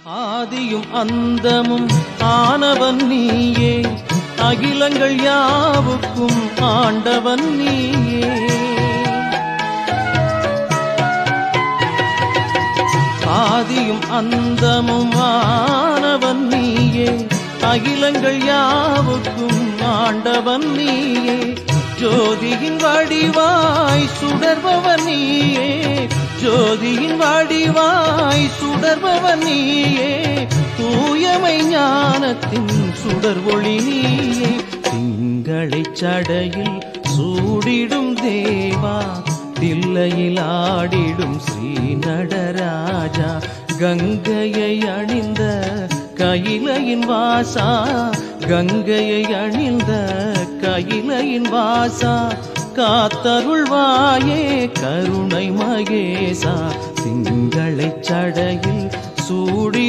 ஆதியும் அந்தமும் ஆனவன் நீயே, அகிலங்கள் யாவுக்கும் ஆண்டவன் நீயே. ஆதியும் அந்தமும் ஆனவன் நீயே, அகிலங்கள் யாவுக்கும் ஆண்டவன் நீயே. ஜோதியின் வடிவாய் சுடர்பவன் நீயே, ஜோதியின் வடிவாய் சுடர்பவன் நீயே. தூயமை ஞானத்தின் சுடர் ஒளி நீயே. திங்களை சடையில் சூடிடும் தேவா, தில்லையில் ஆடிடும் ஸ்ரீ நடராஜா. கங்கையை அணிந்த கையிலையின் வாசா, கங்கையை அணிந்த கையிலையின் வாசா. காத்தருள்வாயே கருணை மகேசா, திங்களை சடையில் சூடி